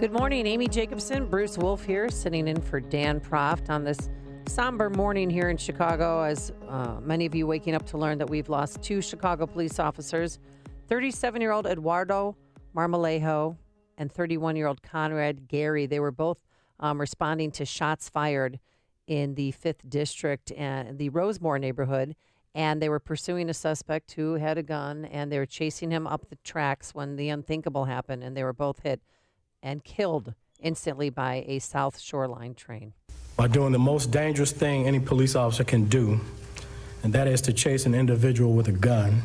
Good morning, Amy Jacobson Bruce Wolf here, sitting in for Dan Proft on this somber morning here in Chicago, as many of you waking up to learn that we've lost two Chicago police officers, 37-year-old Eduardo Marmolejo and 31-year-old Conrad Gary. They were both responding to shots fired in the 5th District and the Rosemore neighborhood, and they were pursuing a suspect who had a gun, and they were chasing him up the tracks when the unthinkable happened, and they were both hit and killed instantly by a South Shoreline train. By doing the most dangerous thing any police officer can do, and that is to chase an individual with a gun,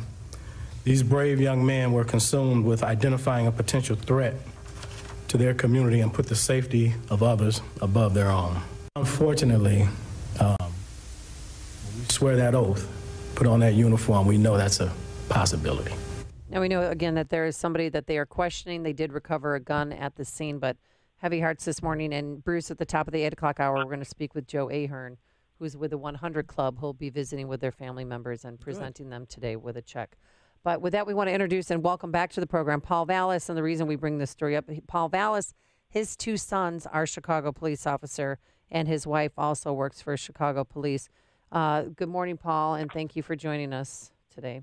these brave young men were consumed with identifying a potential threat to their community and put the safety of others above their own. Unfortunately, when we swear that oath, put on that uniform, we know that's a possibility. Now, we know, again, that there is somebody that they are questioning. They did recover a gun at the scene, but heavy hearts this morning. And, Bruce, at the top of the 8 o'clock hour, we're going to speak with Joe Ahern, who's with the 100 Club, who'll be visiting with their family members and presenting them today with a check. But with that, we want to introduce and welcome back to the program Paul Vallas. And the reason we bring this story up, Paul Vallas, his two sons are Chicago police officer, and his wife also works for Chicago Police. Good morning, Paul, and thank you for joining us today.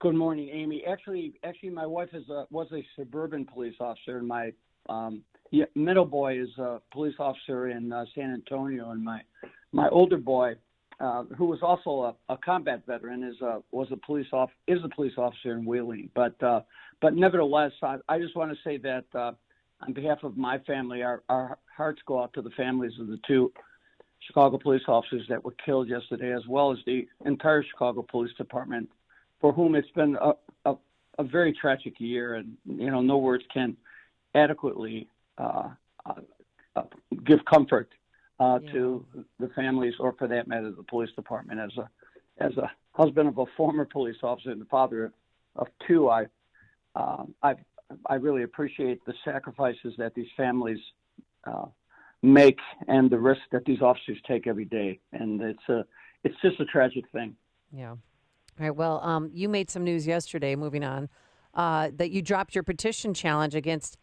Good morning, Amy. Actually, my wife was a suburban police officer, and my middle boy is a police officer in San Antonio, and my older boy, who was also a combat veteran, is a police officer in Wheeling. But nevertheless, I just want to say that on behalf of my family, our hearts go out to the families of the two Chicago police officers that were killed yesterday, as well as the entire Chicago Police Department, for whom it's been a very tragic year, and no words can adequately give comfort to the families, or for that matter, the police department. As a husband of a former police officer and the father of two, I really appreciate the sacrifices that these families make and the risks that these officers take every day, and it's just a tragic thing. Yeah. All right. Well, you made some news yesterday, moving on, that you dropped your petition challenge against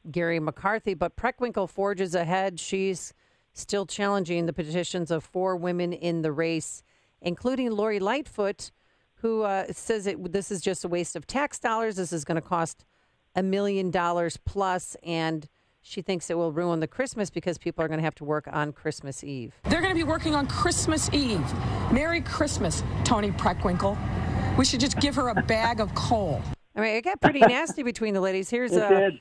Gary McCarthy, but Preckwinkle forges ahead. She's still challenging the petitions of 4 women in the race, including Lori Lightfoot, who says this is just a waste of tax dollars. This is going to cost $1 million plus, and she thinks it will ruin the Christmas because people are going to have to work on Christmas Eve. They're going to be working on Christmas Eve. Merry Christmas, Toni Preckwinkle. We should just give her a bag of coal. I mean, it got pretty nasty between the ladies. Here's Toni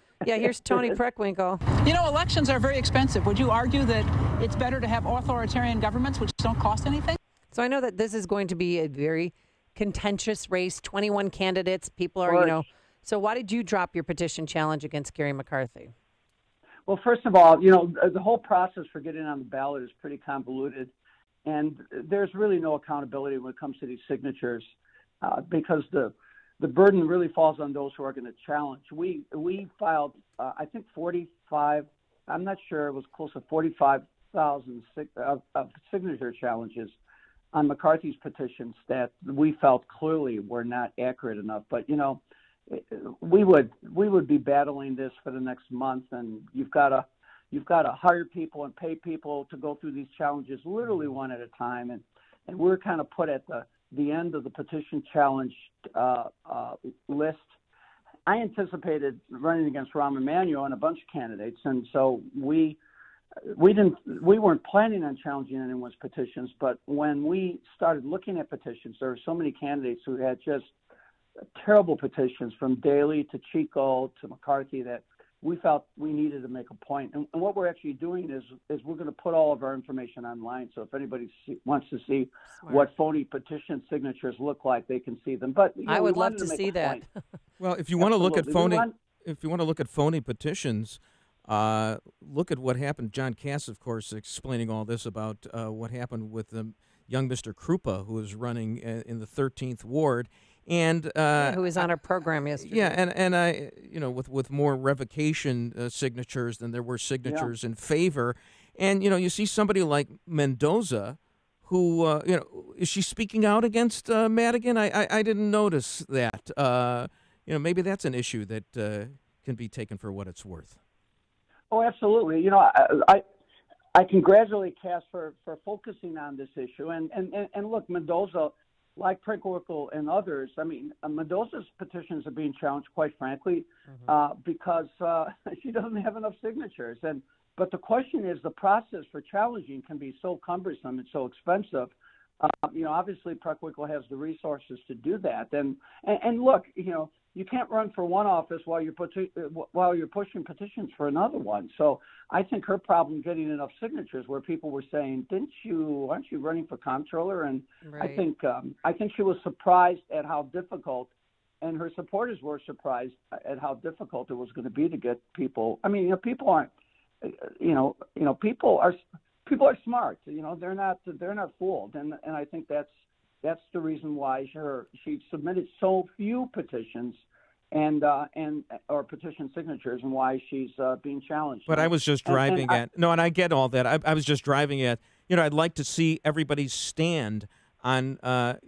Preckwinkle. Elections are very expensive. Would you argue that it's better to have authoritarian governments which don't cost anything? So I know that this is going to be a very contentious race, 21 candidates. People are, So why did you drop your petition challenge against Gary McCarthy? Well, first of all, the whole process for getting on the ballot is pretty convoluted, and there's really no accountability when it comes to these signatures, because the burden really falls on those who are going to challenge. We filed, I think 45, I'm not sure, it was close to 45,000 of signature challenges on McCarthy's petitions that we felt clearly were not accurate enough. But, we would be battling this for the next month, and you've got to hire people and pay people to go through these challenges literally one at a time, and we're kind of put at the end of the petition challenge list. I anticipated running against Rahm Emanuel and a bunch of candidates, and so we weren't planning on challenging anyone's petitions. But when we started looking at petitions, there were so many candidates who had just terrible petitions, from Daley to Chico to McCarthy, that we felt we needed to make a point. And what we're actually doing is we're going to put all of our information online. So if anybody wants to see what phony petition signatures look like, they can see them. But I would love to see that. Well, if you want to look at phony petitions, look at what happened. John Cass, of course, explaining all this about what happened with the young Mr. Krupa, who was running in the 13th Ward. And who was on our program yesterday? Yeah, and I, with more revocation signatures than there were signatures in favor, and you see somebody like Mendoza, who is she speaking out against Madigan? I didn't notice that. Maybe that's an issue that can be taken for what it's worth. Oh, absolutely. You know, I congratulate Cass for focusing on this issue. And look, Mendoza, like Preckwinkle and others, I mean, Mendoza's petitions are being challenged, quite frankly, because she doesn't have enough signatures. But the question is, the process for challenging can be so cumbersome and so expensive. You know, obviously Preckwinkle has the resources to do that. And look, you know, you can't run for one office while you're pushing petitions for another one. So I think her problem getting enough signatures, where people were saying, aren't you running for comptroller? And right. I think she was surprised at how difficult, and her supporters were surprised at how difficult it was going to be to get people. I mean, you know, people aren't, people are smart. You know, they're not fooled, and I think that's the reason why she submitted so few petitions or petition signatures, and why she's being challenged. But I was just driving and I get all that. I was just driving at, you know, I'd like to see everybody's stand on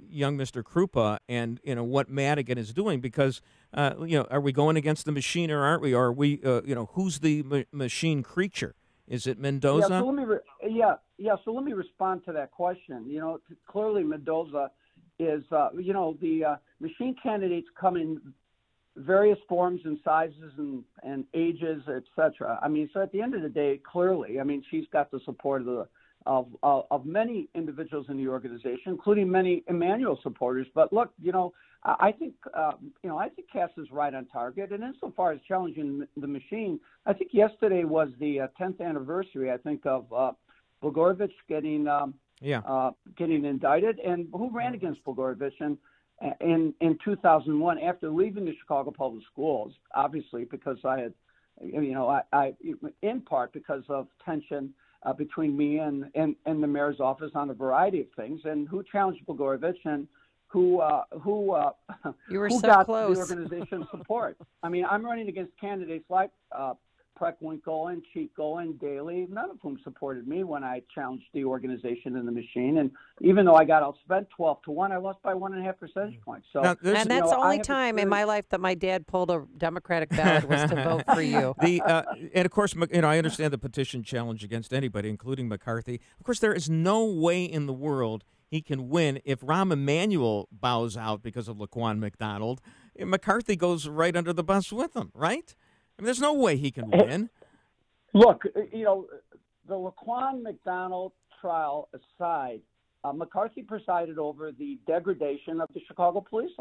young Mr. Krupa and, you know, what Madigan is doing, because, you know, are we going against the machine or aren't we? Or are we, you know, who's the machine creature? Is it Mendoza? So let me respond to that question. You know, clearly Mendoza is, you know, the machine candidates come in various forms and sizes and ages, etc. I mean, so at the end of the day, clearly, I mean, she's got the support of many individuals in the organization, including many Emmanuel supporters. But look, you know, I think Cass is right on target. And insofar as challenging the machine, I think yesterday was the 10th anniversary, I think, of Blagojevich getting indicted. And who ran against Blagojevich in 2001 after leaving the Chicago Public Schools? Obviously, because I in part because of tension between me and the mayor's office on a variety of things. And who challenged Blagojevich, and who you were who so got close. The organization's support? I mean, I'm running against candidates like Preckwinkle and Chico and Daley, none of whom supported me when I challenged the organization and the machine. And even though I got outspent 12-1, I lost by 1.5 percentage points. So, and that's the only time in my life that my dad pulled a Democratic ballot was to vote for you. And of course, you know, I understand the petition challenge against anybody, including McCarthy. Of course, there is no way in the world he can win if Rahm Emanuel bows out because of Laquan McDonald. McCarthy goes right under the bus with him, right? I mean, there's no way he can win. Look, you know, the Laquan McDonald trial aside, McCarthy presided over the degradation of the Chicago Police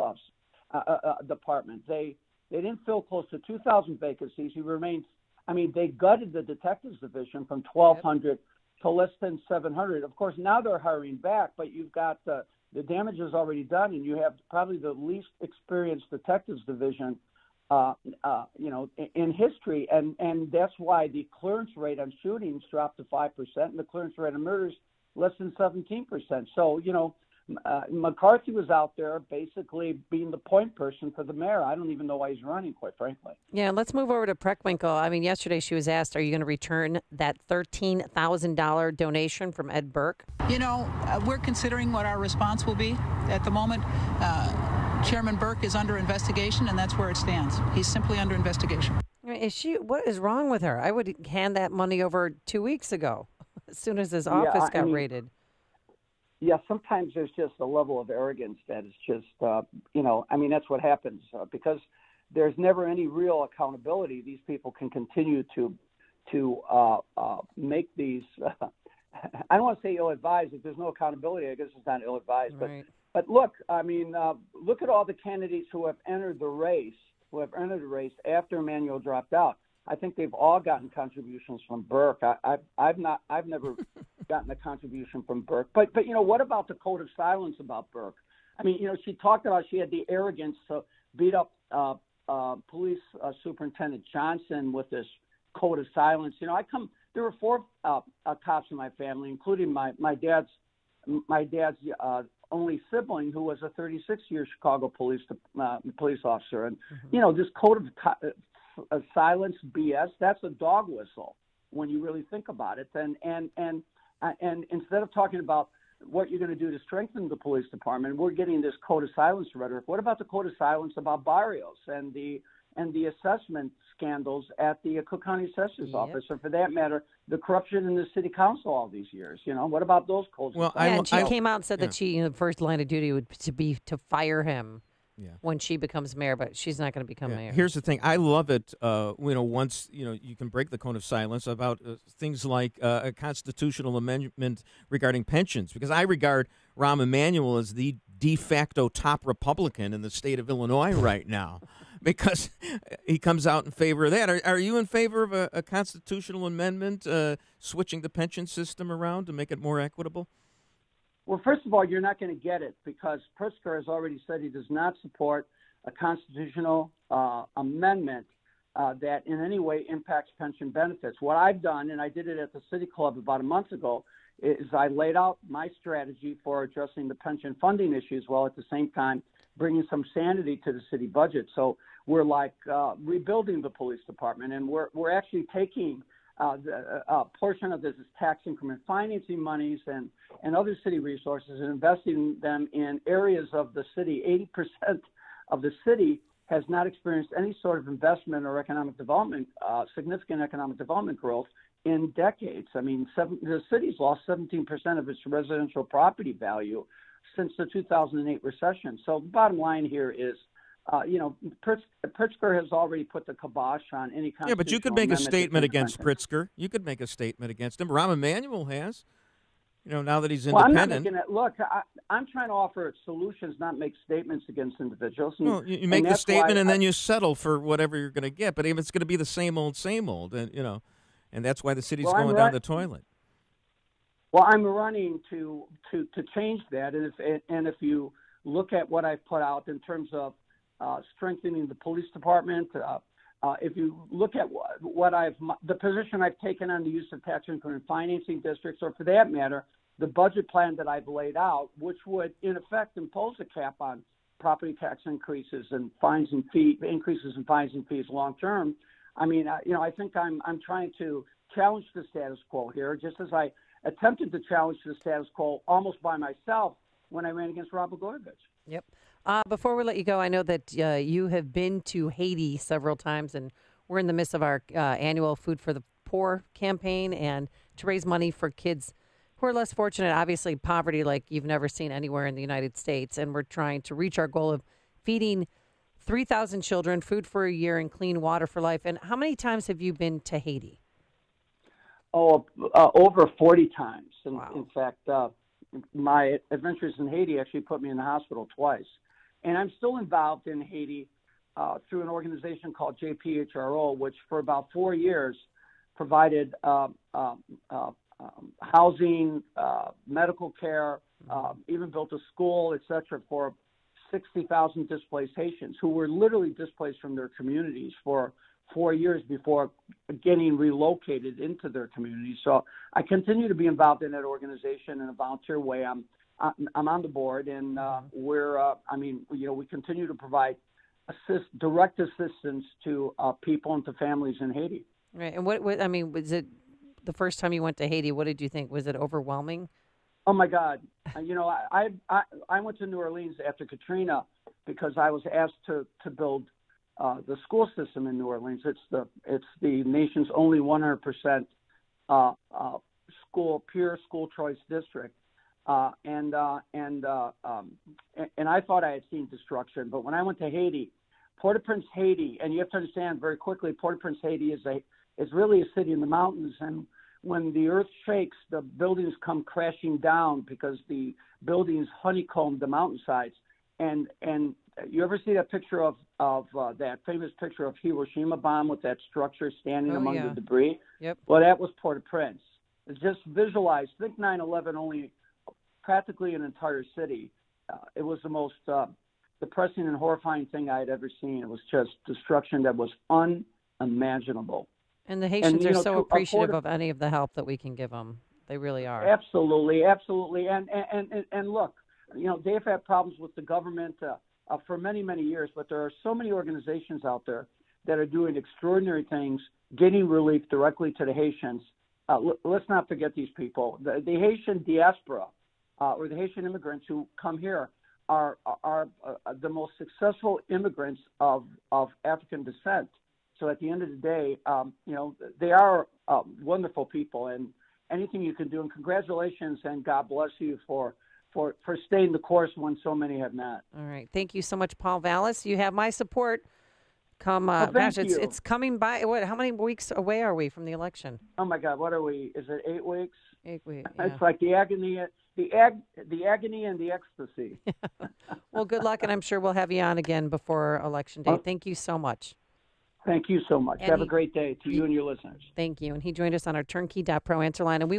Department. They didn't fill close to 2,000 vacancies. He remained. I mean, they gutted the detectives division from 1,200 to less than 700. Of course, now they're hiring back, but you've got the damage is already done, and you have probably the least experienced detectives division you know, in history, and that's why the clearance rate on shootings dropped to 5%, and the clearance rate on murders less than 17%. So, you know, McCarthy was out there basically being the point person for the mayor. I don't even know why he's running, quite frankly. Yeah, let's move over to Preckwinkle. I mean, yesterday she was asked, are you going to return that $13,000 donation from Ed Burke? You know, we're considering what our response will be. At the moment, Chairman Burke is under investigation, and that's where it stands. He's simply under investigation. What is wrong with her? I would hand that money over 2 weeks ago, as soon as his office got raided. Yeah, sometimes there's just a level of arrogance that is just, you know, I mean, that's what happens because there's never any real accountability. These people can continue to make these, I don't want to say ill-advised. If there's no accountability, I guess it's not ill-advised. Right. But look, I mean, look at all the candidates who have entered the race, after Emanuel dropped out. I think they've all gotten contributions from Burke. I've never gotten a contribution from Burke. But you know, what about the code of silence about Burke? I mean, you know, she talked about she had the arrogance to beat up Police Superintendent Johnson with this code of silence. You know, there were 4 cops in my family, including my dad's only sibling, who was a 36-year Chicago police officer. And, you know, this code of silence BS, that's a dog whistle when you really think about it. And instead of talking about what you're going to do to strengthen the police department, we're getting this code of silence rhetoric. What about the code of silence about Barrios and the and the assessment scandals at the Cook County Assessor's Office, or for that matter, the corruption in the city council all these years. What about those codes? Well, and she came out and said that she, the first line of duty would be to fire him when she becomes mayor, but she's not going to become mayor. Here's the thing. I love it, once, you can break the cone of silence about things like a constitutional amendment regarding pensions, because I regard Rahm Emanuel as the de facto top Republican in the state of Illinois right now, because he comes out in favor of that. Are you in favor of a constitutional amendment switching the pension system around to make it more equitable? Well, first of all, you're not going to get it because Pritzker has already said he does not support a constitutional amendment that in any way impacts pension benefits. What I've done, and I did it at the City Club about a month ago, is I laid out my strategy for addressing the pension funding issues while at the same time bringing some sanity to the city budget. So we're rebuilding the police department, and we're actually taking a portion of this tax increment financing monies and other city resources and investing them in areas of the city. 80% of the city has not experienced any sort of investment or economic development, significant economic development growth in decades. I mean, the city's lost 17% of its residential property value since the 2008 recession. So the bottom line here is, Pritzker has already put the kibosh on any kind of. Yeah, but you could make a statement against Pritzker. You could make a statement against him. Rahm Emanuel has. Now that he's independent. Well, I'm not making it. Look, I'm trying to offer solutions, not make statements against individuals. Well, you make the statement and then you settle for whatever you're going to get. But it's going to be the same old, and that's why the city's going down the toilet. Well, I'm running to change that, and if you look at what I've put out in terms of strengthening the police department, if you look at the position I've taken on the use of tax increment financing districts, or for that matter, the budget plan that I've laid out, which would in effect impose a cap on property tax increases and increases in fines and fees long term. I mean, I think I'm trying to challenge the status quo here, just as I attempted to challenge the status quo almost by myself when I ran against Rob Blagojevich. Yep. Before we let you go, I know that you have been to Haiti several times, and we're in the midst of our annual Food for the Poor campaign and to raise money for kids who are less fortunate, obviously poverty like you've never seen anywhere in the United States. And we're trying to reach our goal of feeding 3,000 children, food for a year, and clean water for life. And how many times have you been to Haiti? Oh, over 40 times. Wow. In fact, my adventures in Haiti actually put me in the hospital twice. And I'm still involved in Haiti through an organization called JPHRO, which for about 4 years provided housing, medical care, even built a school, et cetera, for 60,000 displaced Haitians who were literally displaced from their communities for 4 years before getting relocated into their communities. So I continue to be involved in that organization in a volunteer way. I'm on the board, and we continue to provide direct assistance to people and to families in Haiti. Right. And what was it the first time you went to Haiti? What did you think? Was it overwhelming? Oh my God! I went to New Orleans after Katrina because I was asked to build the school system in New Orleans. It's the nation's only 100% pure school choice district. And I thought I had seen destruction, but when I went to Haiti, Port-au-Prince, Haiti, and you have to understand very quickly, Port-au-Prince, Haiti is really a city in the mountains, and when the earth shakes, the buildings come crashing down because the buildings honeycomb the mountainsides. And you ever see that picture of that famous picture of Hiroshima bomb with that structure standing among the debris? Yep. Well, that was Port-au-Prince. Just visualize, think 9/11 only practically an entire city. It was the most depressing and horrifying thing I had ever seen. It was just destruction that was unimaginable. And the Haitians are so appreciative of any of the help that we can give them. They really are. Absolutely, absolutely. And look, they've had problems with the government for many, many years, but there are so many organizations out there that are doing extraordinary things, getting relief directly to the Haitians. Let's not forget these people. The Haitian diaspora or the Haitian immigrants who come here are the most successful immigrants of African descent. So at the end of the day, they are wonderful people, and anything you can do. And congratulations, and God bless you for staying the course when so many have not. All right. Thank you so much, Paul Vallas. You have my support. It's coming by. How many weeks away are we from the election? Oh my God, what are we? Is it 8 weeks? 8 weeks. Yeah. It's like the agony and the ecstasy. Well, good luck, and I'm sure we'll have you on again before Election Day. Thank you so much. Thank you so much. Have a great day to you and your listeners. Thank you. And he joined us on our turnkey.pro answer line, and we